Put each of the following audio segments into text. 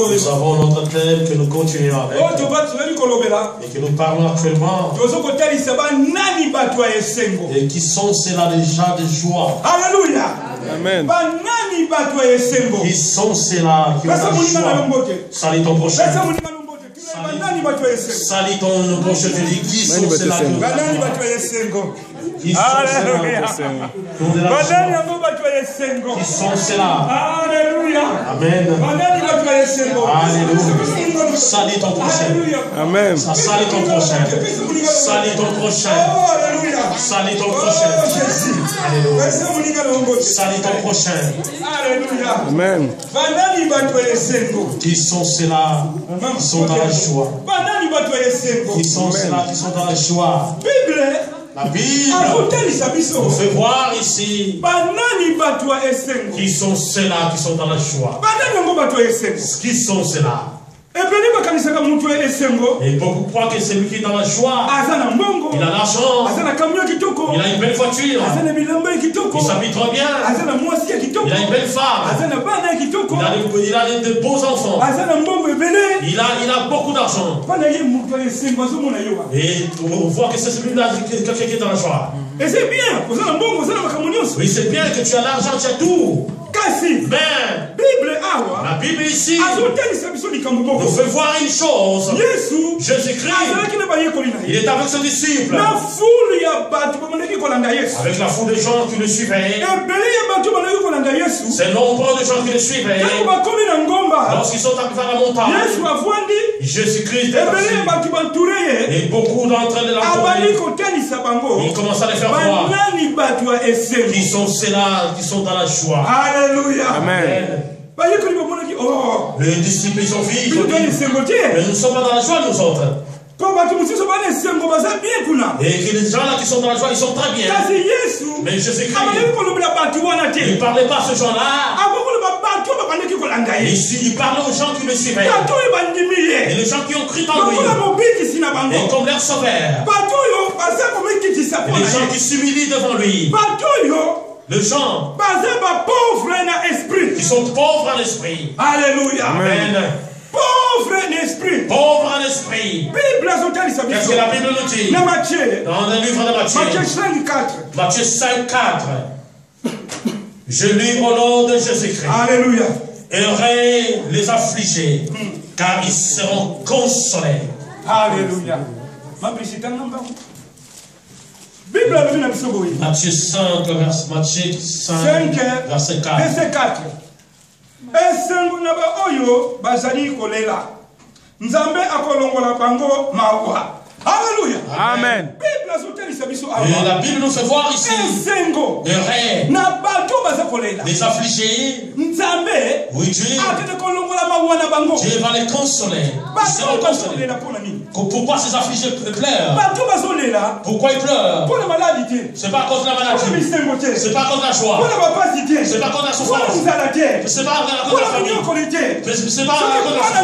Nous avons notre thème que nous continuons avec et que nous parlons actuellement. Et qui sont ceux-là déjà de joie. Alléluia. Amen. Qui sont ceux-là qui ont la joie. Salut ton prochain. Salut ton prochain. Tu dis qui sont ceux-là qui ont la joie. Qui sont ceux-là. Alléluia. Amen. Alléluia. Salut ton prochain. Amen. Salut ton prochain. Salut ton prochain. Salut ton prochain. Alléluia. Salut ton prochain. Alléluia. Amen. Qui sont ceux-là qui sont dans la joie. Qui sont ceux-là qui sont dans la joie. La Bible nous fait voir ici qui sont ceux-là qui sont dans la joie. Qui sont ceux-là? Et beaucoup croient que celui qui est dans la joie, il a l'argent, il a une belle voiture, il s'habille trop bien, il a une belle femme, il a de beaux enfants, il a beaucoup d'argent. Et on voit que c'est celui-là qui est dans la joie. Et c'est bien, oui, c'est bien que tu as l'argent, tu as tout. Mais la Bible ici nous fait voir une chose. Jésus-Christ, il est avec ses disciples, avec la foule de gens qui le suivaient. C'est nombreux de gens qui le suivaient. Lorsqu'ils sont arrivés à la montagne, Jésus-Christ est passé. Et beaucoup d'entre eux de la foule, il commence à les faire voir qui sont ceux-là qui sont dans la joie. Alléluia. Amen. Les disciples, ils ont vivre. Mais nous ne sommes pas dans la joie, nous autres. Et que les gens là qui sont dans la joie, ils sont très bien. Mais Jésus-Christ, il ne parlait pas à ce gens-là. Ici, il parlait aux gens qui le suivaient. Et les gens qui ont cru en lui. Et comme leur sauveur. Et les gens qui s'humilient devant lui. Les gens qui sont pauvres en esprit. Alléluia. Amen. Pauvre en esprit. Pauvre en esprit. Qu'est-ce que la Bible nous dit? Dans le livre de Matthieu. Matthieu 5:4. Je lis au nom de Jésus-Christ. Alléluia. Heureux les affligés, car ils seront consolés. Alléluia. Matthieu 5, verset 4. Esengo na ba oyo bazali kolela nzambe akolongola bango mawa. Alléluia. Amen. Et la Bible nous fait voir ici les affligés. Oui, Dieu va les consoler. Ils seront consolés. Pourquoi ces affligés pleurent? Pourquoi ils pleurent? C'est pas à cause de la maladie. C'est pas à cause de la joie. C'est pas à cause de la souffrance. C'est pas à cause de la famille. C'est pas à cause de la souffrance.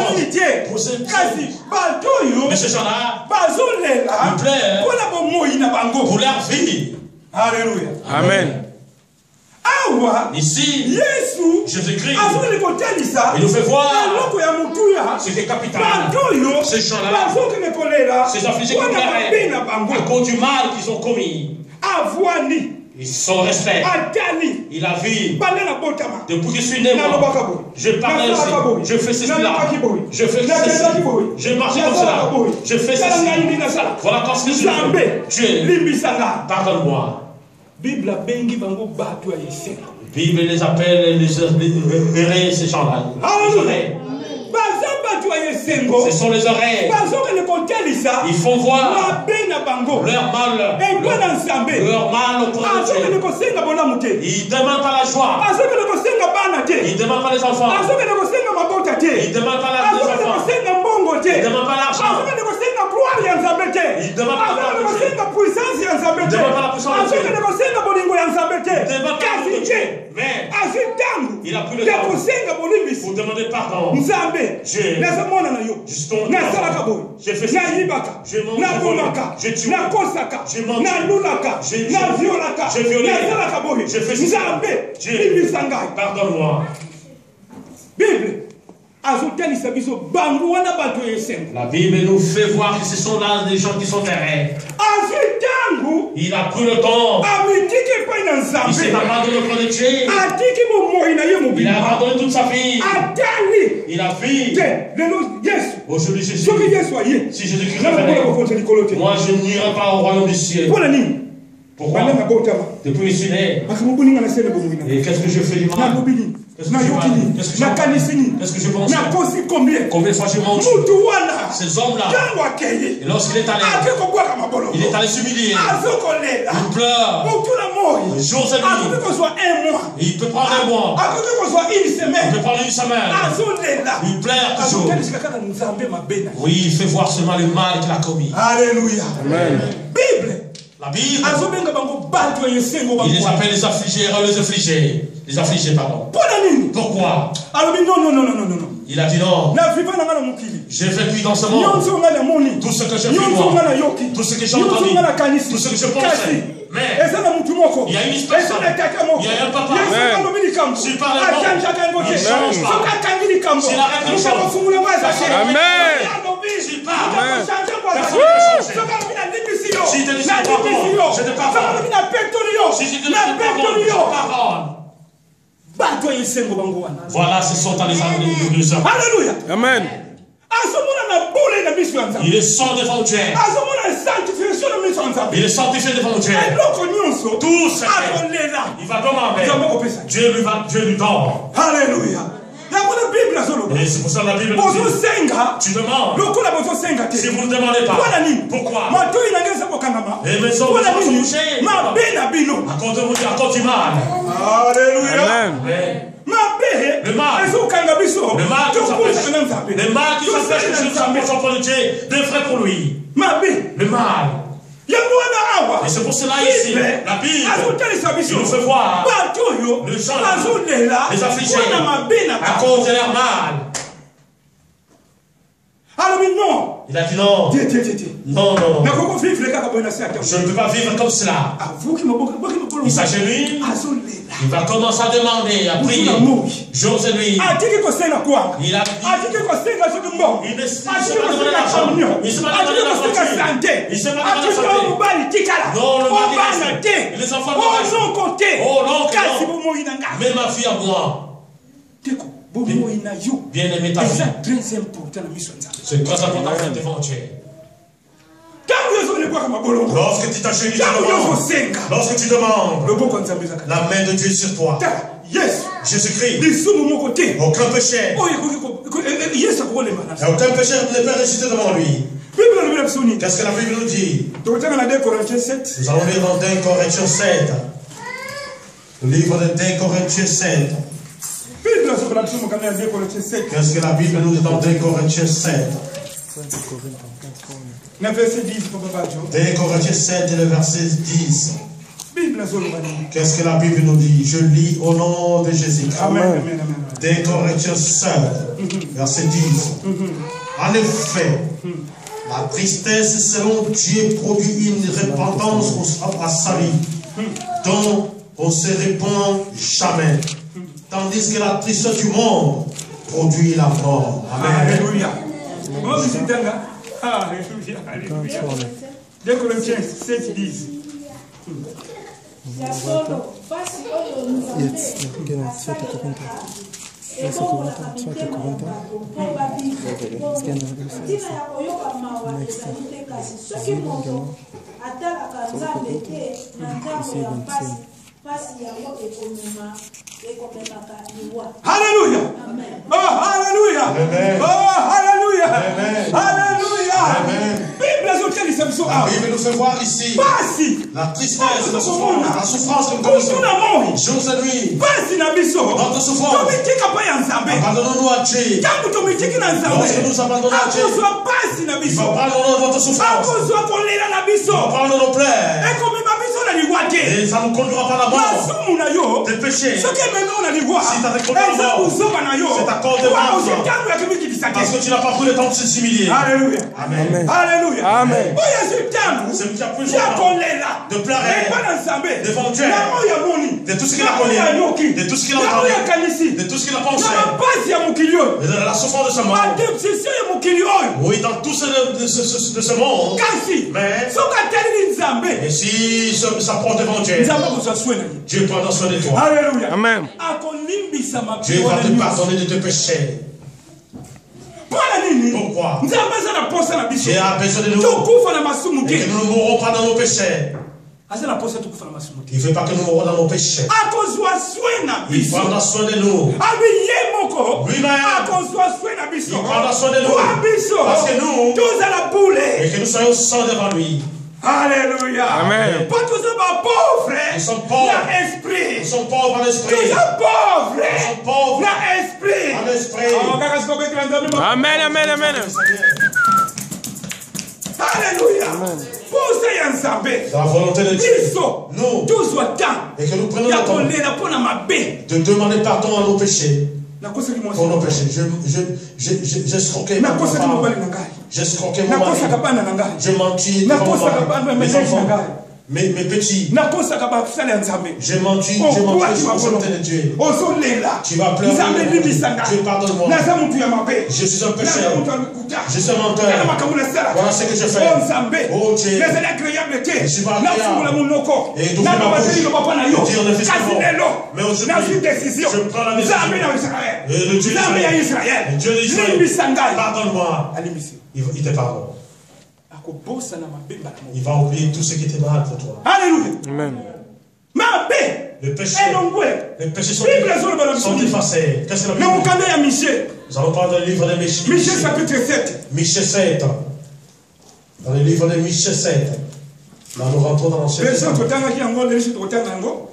Mais ces gens-là, ils pleurent pour leur vie. Alléluia. Amen. Ici, Jésus-Christ, il nous fait voir ce qui est capital. Ces gens-là, ces affligés qui pleuraient à cause du mal qu'ils ont commis. Ils sont restés. Il a vu. Depuis que je suis né, je parlais aussi. Je fais ceci là. Je fais ceci. Je marche comme cela. Je fais ceci. Voilà parce que je Dieu, pardonne-moi. Bible les appelle les heureux, ces gens-là. Ce sont les oreilles. Ils font voir leur mal auprès de Dieu. Ils ne demandent pas la joie. Ils ne demandent pas les enfants. Ils ne demandent pas les enfants. Ils ne demandent pas l'argent. Ils ne demandent pas la puissance. Ils ne demandent pas la puissance de Dieu. Ils demandent pas la puissance de Dieu. Mais Il a pris le temps pour demander pardon. J'ai fait ça. J'ai menti. J'ai tué. J'ai menti. J'ai violé. J'ai fait ça. Dieu, pardonne-moi. Bible. La Bible nous fait voir que ce sont là des gens qui sont derrière. Il a pris le temps. Il s'est abandonné auprès de Dieu. Il a abandonné toute sa vie. Il a vu. Aujourd'hui, Jésus. Si Jésus-Christ revenait, moi je n'irai pas au royaume du ciel. Pourquoi? Depuis que je suis né. Et qu'est-ce que je fais du mal? Qu'est-ce que je pense? Combien de fois j'ai menti? Ces hommes-là, et lorsqu'il est allé, il est allé s'humilier. Il pleure. Jour et nuit. Il peut prendre un mois. Il peut prendre une semaine. Il pleure toujours. Oui, il fait voir seulement le mal qu'il a commis. Alléluia. Amen. Bible. La Bible, il les appelle les affligés, les affligés. Les affligés, pardon. Pourquoi? Il a dit non. J'ai vécu dans ce monde. Tout ce que j'ai vu moi, tout ce que j'ai entendu, tout ce que je pensais. Mais il y a une espèce, il y a un papa. S'il parle bon, il ne change pas. S'il arrête de changer. Amen. S'il parle, personne ne peut changer. Si tu dis je te pardonne, je te pardonne. Si je te dis je te pardonne, je te pardonne. Voilà, ce sont les hommes. Alléluia. Amen. Il est sans devant Dieu. Il est sanctifié devant Dieu. Tout ce il va demander. Dieu lui donne. Alléluia. Et c'est pour ça que la Bible nous dit, tu demandes. Si vous ne demandez pas, pourquoi? Et mes hommes sont touchés à cause du mal. Alléluia. Le mal qui s'empêche que je s'empêche auprès de Dieu d'œuvrer pour lui. Le mal. Et c'est pour cela ici, la Bible, il nous fait voir le gens, les affligés, à cause de leur mal. Il a dit non. Non. Je ne peux pas vivre comme cela. Il s'agenouille. Il va commencer à demander, à prier. Jour et nuit. Il a dit, il ne s'est pas demandé l'argent. Il ne s'est pas demandé la voiture. Il ne s'est pas demandé la santé. Non, le mari reste. Les enfants me restent. Oh non. Mais ma fille à moi. Bien aimé ta vie. C'est très important devant Dieu. Lorsque tu t'agenouilles, lorsque tu demandes, la main de Dieu sur toi. Jésus-Christ, aucun péché. Aucun péché ne peut résister devant lui. Qu'est-ce que la Bible nous dit? Nous allons lire dans 2 Corinthiens 7. Le livre de 2 Corinthiens 7. Qu'est-ce que la Bible nous dit dans 2 Corinthiens 7? 2 Corinthiens 7 et le verset 10. Qu'est-ce que la Bible nous dit? Je lis au nom de Jésus-Christ. 2 Corinthiens 7, verset 10. En effet, la tristesse selon Dieu produit une repentance à salut, dont on ne se répand jamais. Tandis que la tristesse du monde produit la mort. Amen. Alléluia. Alléluia. 2 Corinthiens 7, 10. Alléluia. Oh, alléluia. Oh, alléluia. Alléluia. La Bible nous fait voir ici la tristesse, la souffrance que nous connaissons. Jour et nuit. Notre souffrance. Abandonnons-nous à Dieu. Lorsque nous abandonnons à Dieu, il va prendre notre souffrance. Il va prendre nos plaies. Et ça ne conduira pas à la mort. Tes péchés. Si tu as récolté la mort, c'est à cause de mort. Parce que tu n'as pas pris le temps de s'humilier. Alléluia. Amen. Alléluia. Amen. C'est qui a plus de pleurer devant Dieu, de tout ce qu'il a connu, de tout ce qu'il a entendu, de tout ce qu'il a pensé, de la souffrance de ce monde. Oui, dans tout ce monde. Mais et si ça porte devant Dieu, Dieu prendra soin de toi. Alléluia. Amen. Dieu va te pardonner de tes péchés. Pourquoi? Dieu a besoin de nous et que nous ne mourrons pas dans nos péchés. Il ne veut pas que nous mourons dans nos péchés. Il prendra soin de nous. Lui-même, il prendra soin de nous. Parce que nous, et que nous soyons sans devant lui. Alléluia. Amen. Nous sommes pauvres. Nous sommes pauvres en esprit. Nous sommes pauvres en esprit. Amen, amen, amen. Alléluia. C'est la volonté de Dieu. Nous, et que nous prenions le temps de demander pardon à nos péchés. Pour nos péchés. J'ai escroqué ma femme. J'ai escroqué mon mari. J'ai menti devant mes enfants. Mes petits. J'ai menti sur la volonté de Dieu. Tu vas pleurer. Dieu pardonne-moi. Je suis un pécheur. Je suis un menteur. Voilà ce que je fais. Oh Dieu. Je suis pas agréable. Et d'ouvrir ma bouche. Dire le fils de mort. Mais aujourd'hui, je prends la décision. Et le Dieu d'Israël. Le Dieu d'Israël. Pardonne-moi. Il te pardonne. Il va oublier tout ce qui était mal pour toi. Alléluia. Amen. Le péché, les péchés sont effacés. Qu'est-ce que la Bible dit? Nous allons parler dans le livre de Michée. Michée chapitre 7. Michée 7. Dans le livre de Michée 7. Là, nous rentrons dans l'ancien Testament.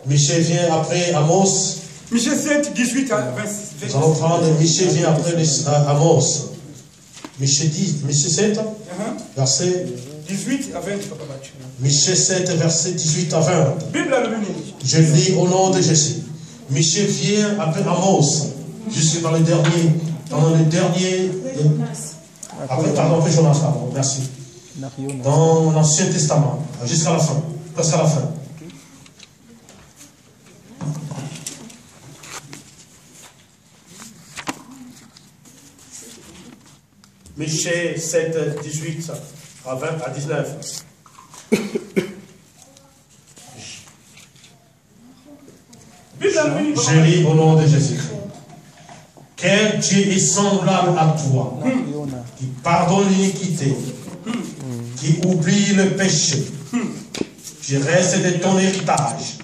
Michée vient après Amos. Michée 7, 18 à 26. Nous allons prendre Michée vient après Amos. Michée 7, verset 18 à 20. Michée 7, verset 18 à 20. Je lis au nom de Jésus. Michée vient après Amos, jusque dans le dernier. Après Jonas, pardon, merci. Dans l'Ancien Testament, jusqu'à la fin, presque à la fin. Michée 7, 18 à 20 à 19. Je lis au nom de Jésus-Christ. Quel Dieu est semblable à toi, qui pardonne l'iniquité, qui oublie le péché, qui reste de ton héritage.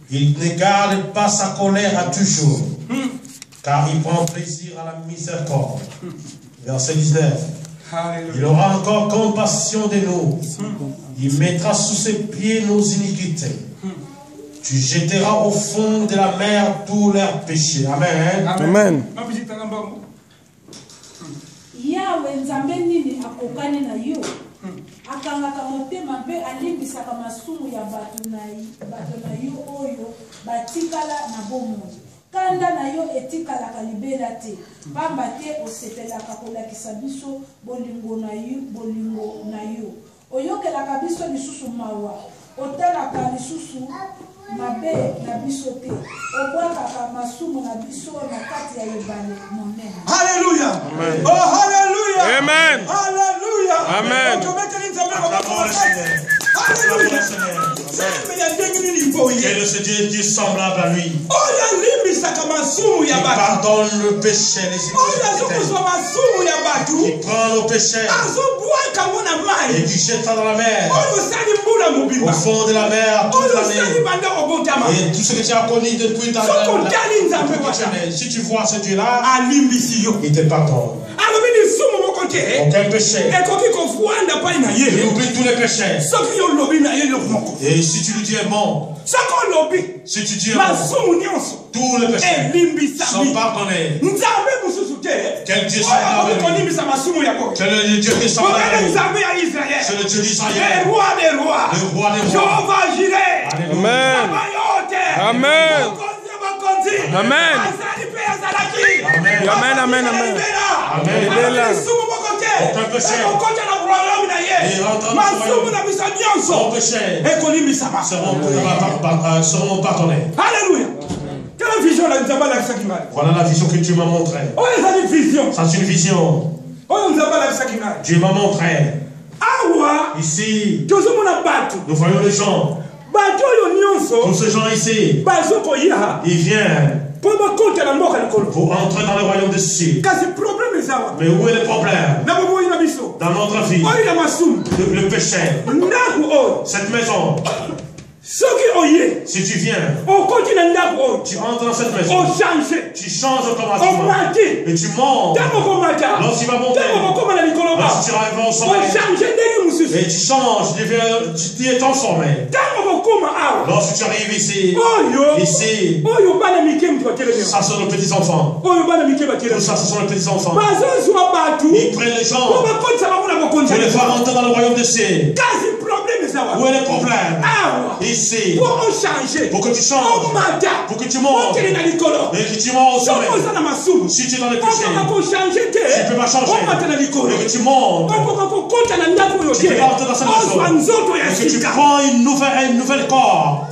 Il ne garde pas sa colère à toujours, car il prend plaisir à la miséricorde. Verset 19. Il aura encore compassion de nous. Il mettra sous ses pieds nos iniquités. Tu jetteras au fond de la mer tous leurs péchés. Amen. Amen. Yawe nzambe nini akokani na yo akangaka motema mpe alimbisaka masumu ya bato na yo oyo batikala na bomoi. Kanda na yo etikalaka libela te, pamba te osepelaka kolakisa biso bolingo na yo. Oyokelaka biso lisusu mawa, otalaka lisusu mabe na biso te, obwakaka masumu na biso na kati ya ebale monene. Alléluia. Oh hallelujah. Amen. Hallelujah. Amen. Quel est ce Dieu qui est semblable à lui? Il pardonne le péché, les iniquités. Il prend le péché et qui jette dans la mer. Au fond de la mer, toute l'année. Et tout ce que tu as connu depuis ta vie. Si tu vois ce Dieu-là, il te pardonne. aucun péché. Il oublie tous les péchés. Et si tu lui dis un mot, si tu dis un mot, tous les péchés sont pardonnés. Quel Dieu c'est le Dieu qui s'en va. C'est le Dieu d'Israël. Le roi des rois. Amen. Amen. Amen. Amen. Amen. Amen. Aucun péché. Et rentrant seront pardonnés. Alléluia. Quelle vision la voilà la vision que Dieu m'a montrée. Ça c'est une vision. Dieu m'a montré. Ici, nous voyons les gens. Tous ces gens ici, ils viennent pour entrer dans le royaume des cieux. Mais où est le problème? Dans notre vie, le péché, cette maison. Si tu viens, tu entres dans cette maison, tu changes automatiquement et tu montes. Lorsqu'il va monter, lorsque tu arrives au sommet, et tu changes, tu es transformé. Lorsque tu arrives ici, ça sont les petits enfants. Tout ça, ce sont les petits enfants. Ils prennent les gens pour les faire rentrer dans le royaume des cieux. Où est le problème? Ici, pour que tu changes, pour que tu montes, et que tu montes au sommet. Si tu es dans les péchés, tu ne peux pas changer, et que tu montes, tu peux rentrer dans cette maison, et que tu prends un nouvel corps.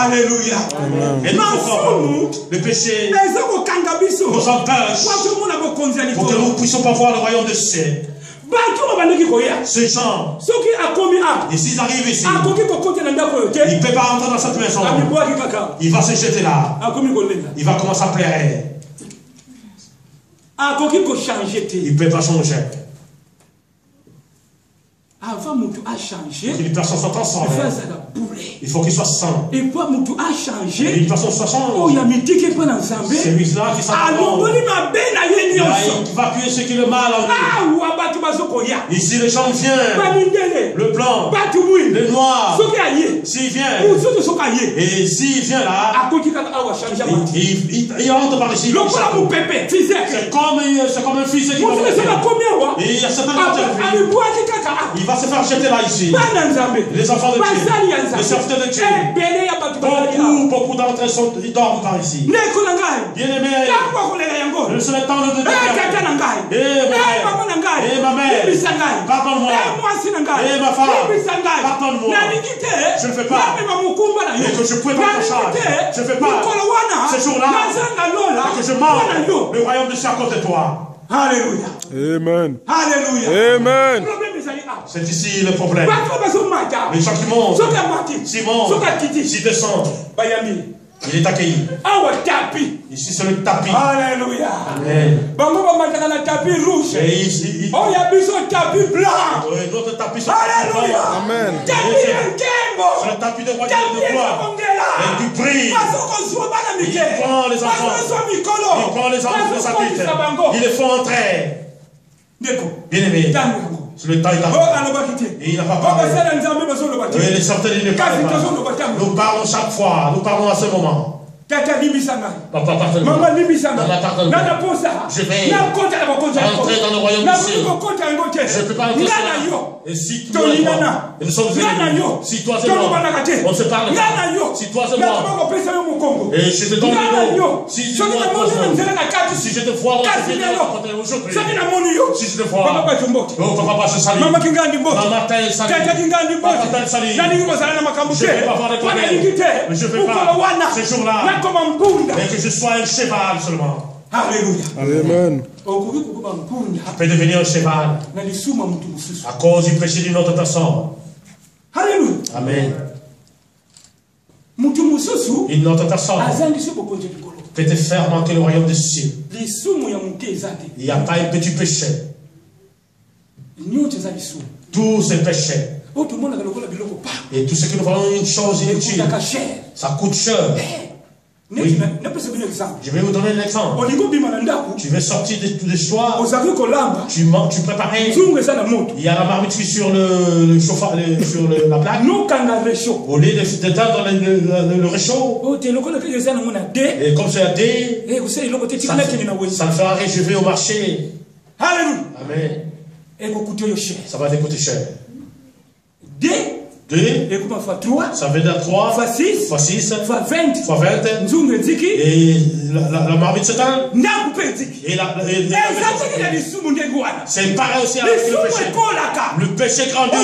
Alléluia. Et le péché nous empêche pour que nous ne puissions pas voir le royaume de cieux. Ces gens, et s'ils arrivent ici, il ne peut pas rentrer dans cette maison. Il va se jeter là. Il va commencer à pleurer. Il ne peut pas changer. Avant que une personne soit transformée, il faut qu'il soit saint. Et puis changer. Une personne soit sainte. C'est lui-là qui s'en il va appuyer ce qui est le mal en lui. Ici les gens viennent, le blanc, le noir, s'il vient, et s'il vient là, il rentre par ici. C'est comme un fils qui va monter. Et il y a certains il va se faire jeter là ici. Les enfants de Dieu, les serviteurs de Dieu. Beaucoup d'entre eux ils dorment par ici. Bien aimé, c'est le temps de Dieu. Et ma mère, pardonne-moi. Et ma femme, pardonne-moi. Je ne fais pas. Et que je pouvais pas faire ça. Je ne fais pas. Ce jour-là, et que je mange le royaume de Dieu à côté de toi. Alléluia. Amen. Alléluia. Amen. C'est ici le problème. Les gens qui montent, s'ils montent, s'ils descendent, il est accueilli. Ici c'est le tapis. Alléluia. Amen. Tapis rouge. Et ici, il y a tapis blanc. Notre tapis c'est Alléluia. Amen. C'est le tapis de royaume de gloire. Et du prix. Il prend les enfants. Il prend les enfants de sa tête. Il les fait entrer. Bien aimé. Le temps est arrivé. Et il n'a pas parlé. Et les sorties, il ne parle pas. Nous parlons chaque fois. Nous parlons à ce moment. Papa, pardonne-moi. Maman, pardonne-moi. Je vais entrer dans le royaume du ciel. Je ne peux pas entrer cela. Et si toi et moi, et nous sommes unis, si toi et moi, on se parle pas. Si toi et moi, et je te donne le nom. Si je te vois aujourd'hui, si je te vois, oh papa, je salue. Maman, t'elle salue. Papa, t'elle salue. Je ne vais pas voir les problèmes. Mais je ne veux pas ce jour-là. Et que je sois un cheval seulement. Alléluia. Amen. Tu peux devenir un cheval à cause du péché d'une autre personne. Alléluia. Amen. Une autre personne peut te faire manquer le royaume des cieux. Il n'y a pas un petit péché. Tous ces péchés. Et tout ce que nous voyons une chose inutile. Ça coûte cher. Oui. Je vais vous donner un exemple. Tu veux sortir de soir. Tu préparais. Il y a la marmite sur le chauffage, sur la plaque. Au lieu de tendre le réchaud. Et comme c'est à D, ça me fera je vais au marché. Amen. Ça va te coûter cher. 2, ça veut dire 3, fois 6, fois 20, et la marmite s'éteint. Et c'est pareil aussi avec le péché. Le péché grandit.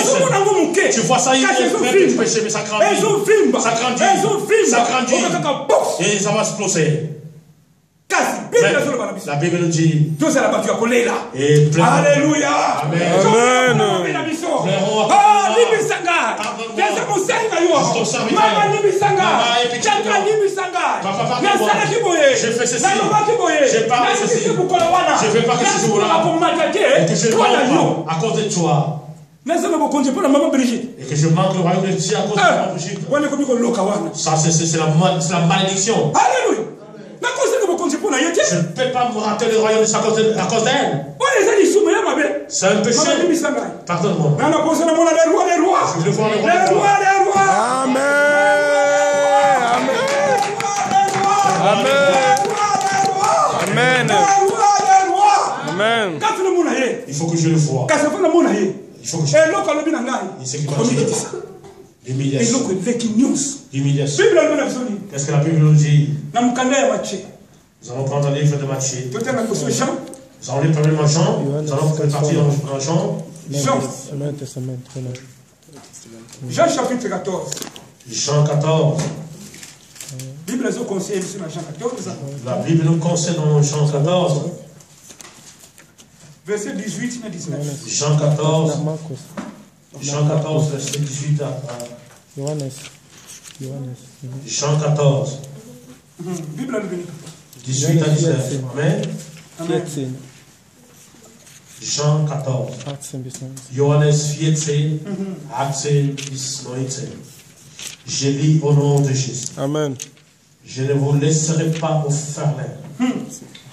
Tu vois ça, il y a du péché, mais ça grandit. Ça grandit. Et ça va exploser. La Bible nous dit. Et Alléluia. Amen. Je fais ceci. Je parle ceci. Je ne veux pas que ce jour-là et que je ne parle pas à cause de toi. Et que je manque le royaume de Dieu à cause de maman Brigitte. Ça, c'est la malédiction. Alléluia. Je ne peux pas me rater le royaume à cause d'elle. C'est un péché. Pardonne-moi. Je veux voir le roi. Amen. Amen. Amen. Il faut que je le voie. Il faut que je le voie. L'humiliation. Qu'est-ce que la Bible nous dit? Nous allons prendre le livre de Matthieu. Nous allons lire premièrement Jean. Nous allons partir dans Jean. Jean chapitre 14. Jean 14. La Bible nous conseille dans Jean 14. Verset 18 et 19. Jean 14. Jean 14, verset 18 à Jean 14. 18 à 19. Amen. Jean 14. Johannes 14, 18 bis 19. Je lis au nom de Jésus. Amen. Je ne vous laisserai pas orphelins.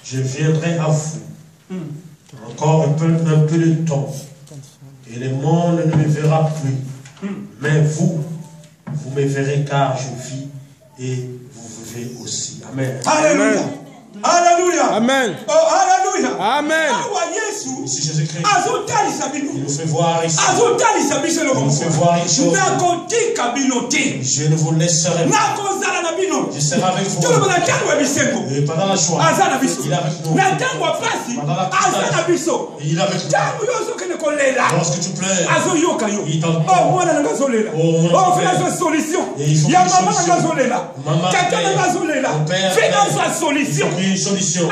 Je viendrai à vous. Encore un peu de temps. Et le monde ne me verra plus. Mais vous me verrez car je vis et vous vivez aussi. Amen. Alléluia. Alléluia. Amen. Oh, alléluia. Amen. Ici Jésus-Christ, il nous fait voir ici. Il nous fait voir une chose. Je ne vous laisserai pas. Je serai avec vous. Et pendant la joie, il est avec nous. Pendant la tristesse, il est avec nous. Lorsque tu pleures, il t'entend. Oh, solution. Et il faut une solution.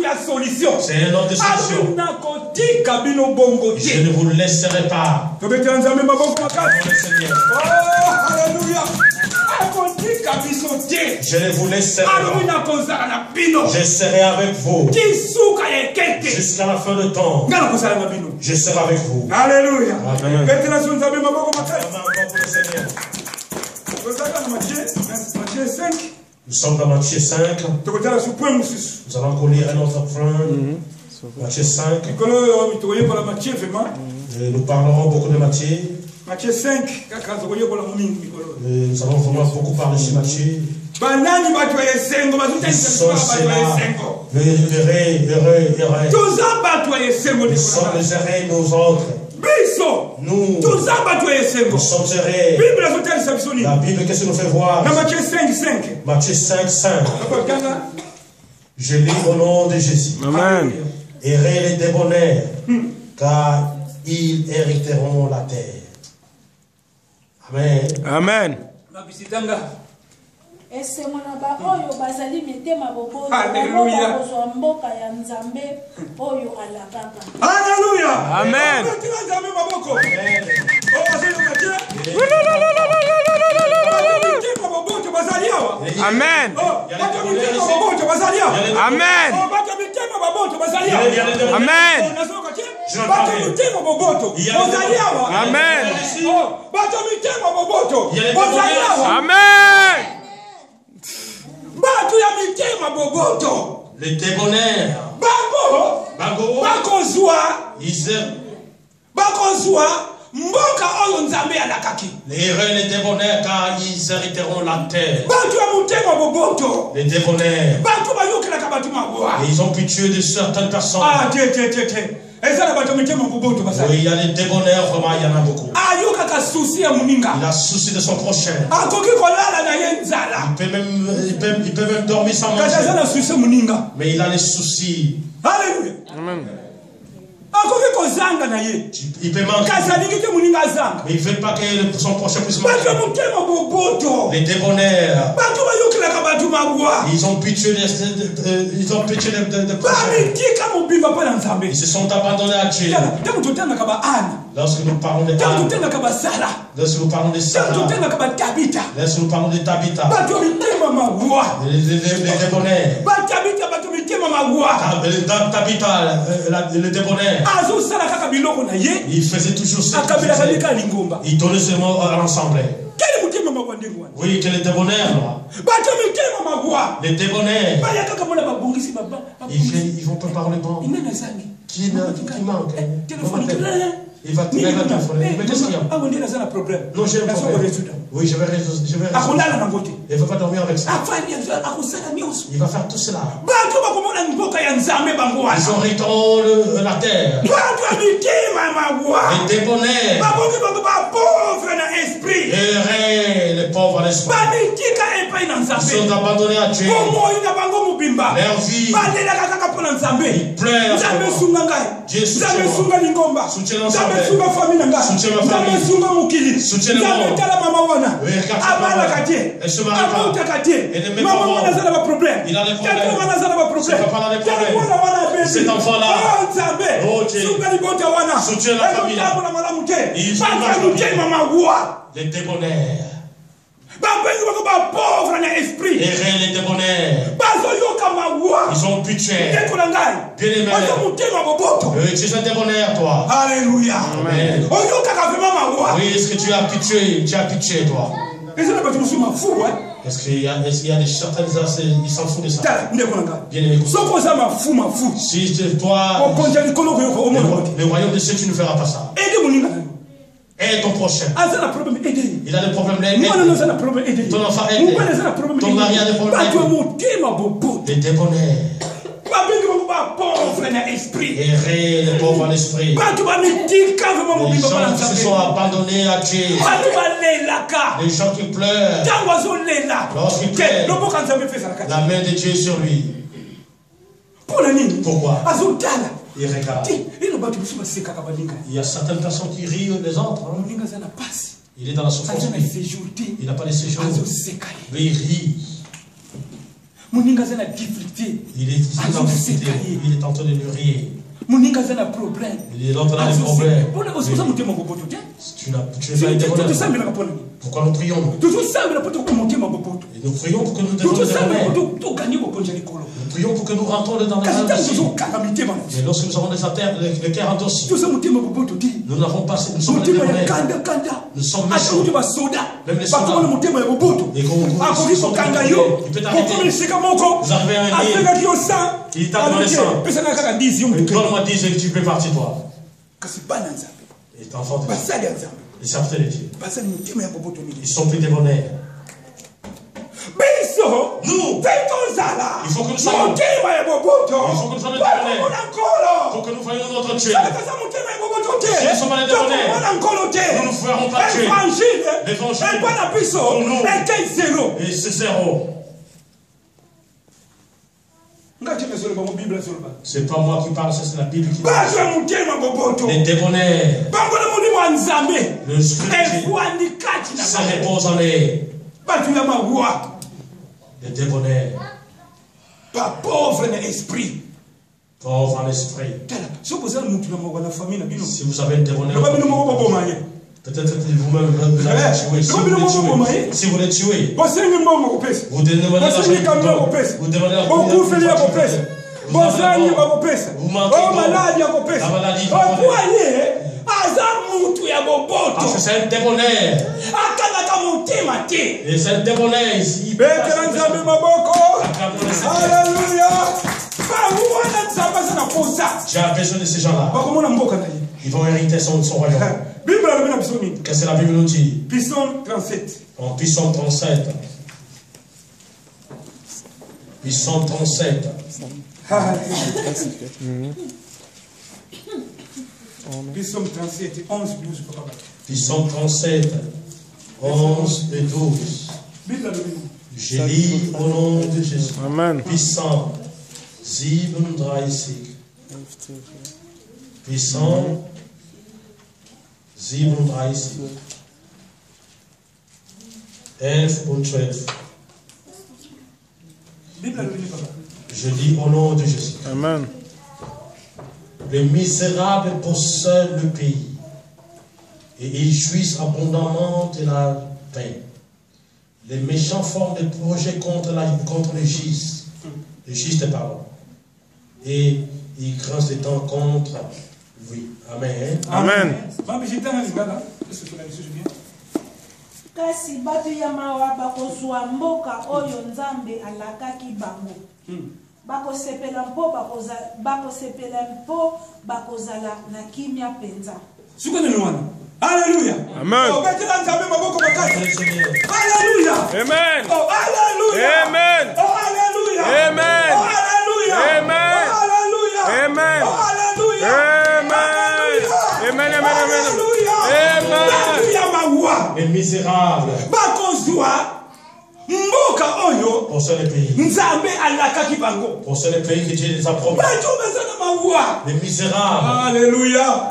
Une solution. C'est un homme de solution. Je ne vous laisserai pas. Oh, alléluia. Je ne vous laisserai pas. Je serai avec vous. Jusqu'à la fin du temps. Je serai avec vous. Alléluia. Amen. Matthieu 5. Nous sommes dans Matthieu 5. Nous allons lire un autre point. Matthieu 5. Et nous parlerons beaucoup de Matthieu. Matthieu 5. Nous allons vraiment beaucoup parler sur Matthieu. Ils sont ceux-là. Heureux. Nous sommes les heureux, nous autres. Nous sommes heureux. La Bible, qu'est-ce que nous fait voir? Matthieu 5. Matthieu 5, 5. Je lis au nom de Jésus. Amen. Heureux les débonnaires, car ils hériteront la terre. Amen. Amen. Alléluia. Amen. Amen. Amen. Amen. Amen. Les débonnaires. Les héros, les débonnaires, car ils hériteront la terre. Les débonnaires. Et ils ont pu tuer de certaines personnes. Oui, il y a des débonnaires, vraiment, il y en a beaucoup. Il a souci de son prochain. Il peut même dormir sans manger. Mais il a les soucis. Alléluia. Amen. Il peut manquer. Mais il ne veut pas que son prochain puisse manger. Les débonnaires. Ils ont pu tuer de prochains. Ils se sont abandonnés à Dieu. Lorsque nous parlons de Anne, lorsque nous parlons de Sarah, lorsque nous parlons de Tabitha, les débonnaires, Tabitha, le débonnaire, il faisait toujours ce qu'il faisait. Il donnait seulement à l'ensemble. Oui, que les débonnaires, les débonnaires, ils vont pas parler bon. Qui manque? Il va téléphoner. Mais qu'est-ce qu'il y a? Non, j'ai un problème. Oui, je vais résoudre. Il ne va pas dormir avec ça. Il va faire tout cela. Ils hériteront la terre. Les débonnaires. Les pauvres en esprit. Ils sont abandonnés à Dieu. Leur vie. Ils pleurent. Dieu soutient l'ensemble. Soutient ma famille. Soutient le monde. Oui, elle se marie pas. Elle ne met pas bon. Il a des problèmes. Ses papas a des problèmes. Cet enfant-là. Oh Dieu. Soutient la famille. Ils sont les débonnaires. Les débonnaires. Ils ont pu tuer. Bien aimé. Tu es un débonnaire, toi. Alléluia. Amen. Oui, est-ce que tu as pu tuer? Tu as pu tuer, toi. Est-ce qu'il y a des certaines ils s'en foutent de ça? Bien aimé. Si toi, le royaume de Dieu, tu ne feras pas ça. Aide ton prochain. Il a des problèmes. Ton enfant aide. Ton mari a des problèmes. Les débonnaires. Errer les pauvres en esprit. Les gens qui se sont abandonnés à Dieu. Les gens qui pleurent. Lorsqu'ils pleurent, la main de Dieu est sur lui. Pourquoi? Il regarde. Il y a certaines personnes qui rient les autres. Il est dans la souffrance. Il n'a pas de séjour. Mais il rit. Il est en train de lui rire. Il est dans des problèmes. Tu es pas débonnaire. Pourquoi nous prions? Et nous prions pour que nous devons nous prions pour que nous rentrons dans la mais lorsque nous avons des attaques, le cœur endurci, nous n'avons pas, nous sommes des débonnaires. Nous sommes méchants. Même les soldats. Et quand il peut t'arrêter. Vous arrivez à un lit. Il t'a demandé ça. Donne-moi 10 et tu peux partir, toi. Et t'es enfant de Dieu. Ils savent de Dieu. Ils sont plus débonnaires. Nous, il faut que nous soyons. Il faut que nous soyons débonnaires. Il faut que nous voyions notre Dieu. Si nous sommes pas des débonnaires, nous ne ferons pas Dieu. L'évangile pour nous, et c'est zéro. C'est pas moi qui parle, c'est la Bible qui parle. Les débonnaires. Le spirit ça repose en eux. Les débonnaires. Pas pauvre en esprit. Pauvre en esprit. Si vous avez un débonnaire, peut-être vous-même vous allez tuer. Si vous les tuez, vous demandez l'argent. Vous demandez l'argent. Vous manquez la maladie. Parce que c'est un débonnaire. Et c'est un débonnaire ici. Alléluia. Tu as besoin de ces gens-là. Ils vont hériter son royaume. Qu'est-ce que la Bible nous dit? Psaume 37. En Psaume 37. Psaume 37. Psaume 37, 11, 12. Psaume 37, 11 et 12. Je lis au nom de Jésus. Amen. Psaume 37. Psaume 37. 11 ou 12. Je dis au nom de Jésus. Amen. Les misérables possèdent le pays et ils jouissent abondamment de la paix. Les méchants forment des projets contre le juste. Le juste, pardon. Et ils grincent les dents contre lui. Amen. Amen. Kasi batu ya mawa bakozwa mboka oyo nzambe alakaki bango. Bakosepela mpo bakozala na kimia penza. Alléluia. Amen. Alléluia. Amen. Oh, alléluia. Amen. Oh, alléluia. Amen. Oh, alléluia. Amen. Oh, alléluia. Amen. Oh, alléluia. Amen. Amen. Les misérables mboka oyo possèdent le pays. Nzambe alakaki bango. Possèdent le pays que Dieu les a promis. Les misérables. Alléluia.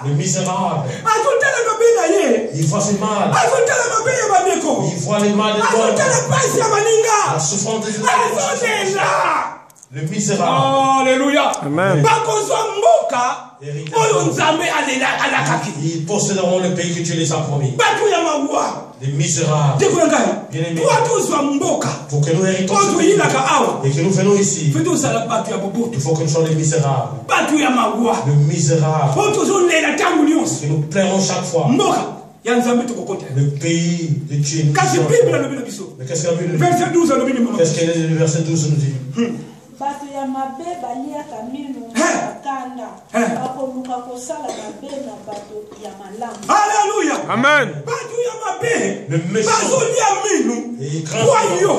Les misérables. Ils voient ce mal. Ils voient les mal des autres. La souffrance des autres. Le misérable. Alléluia. Amen. Ils posséderont le pays que Dieu les a promis. Les misérables. Bien-aimés. Pour que nous héritons ce pays et que nous venons ici, il faut que nous soyons les misérables. Le misérable. Que nous plairons chaque fois. Le pays de Dieu. Mais qu'est-ce que la Bible nous dit? Qu'est-ce que le verset 12 nous dit? Bato ya mabe baliaka minu bakanda bakoluka kosala mabe na bato ya malamu. Alléluia. Amen. Bato ya mabe le méchant bazolia minu kwa yo.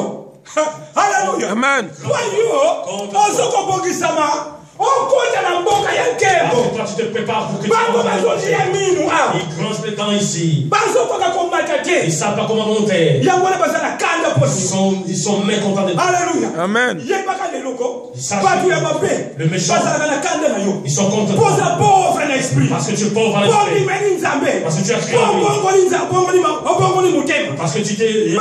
Alléluia. Amen. Kwa yo ozokobongisama okota na mboka ya nkembo. Toi tu te prépares pour que tu bazolia minu ils grincent les dents ici. Bazokoka komata te. Ils savent pas comment monter. Yango na bazana kanda posi. Ils sont mécontents de Dieu. Alléluia. Amen. Yebaka leloko. Bato ya mabe. Le méchant. Ils sont contents. Posa pauvre en esprit. Parce que tu es pauvre en esprit. Parce que tu as créé. Parce que tu t'es.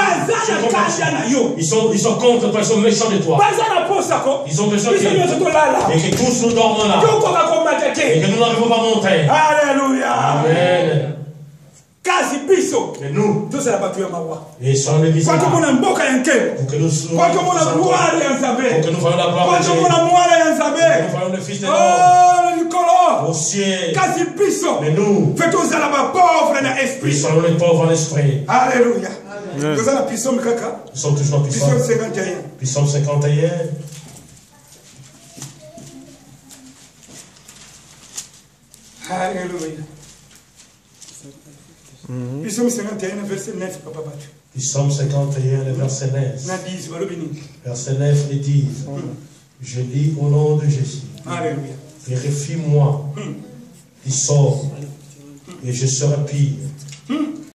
Ils sont contre toi, ils sont méchants de toi. Ils ont besoin et que tous nous dormons là. Et que nous n'arrivons pas à monter. Alléluia. Amen. Mais nous, et sont les misérables. Pour que nous soyons la gloire de Dieu. Pour que nous voyons le Fils de l'homme au ciel. Mais nous, ils sont les pauvres en esprit. Alléluia. Nous sommes toujours en Psaume 51. Psaume 51. Alléluia. Psaume 51, verset 9, Papa Batu. Psaume 51, verset 9. Verset 9 et 10. Je lis au nom de Jésus. Alléluia. Vérifie-moi. Il sort et je serai pire.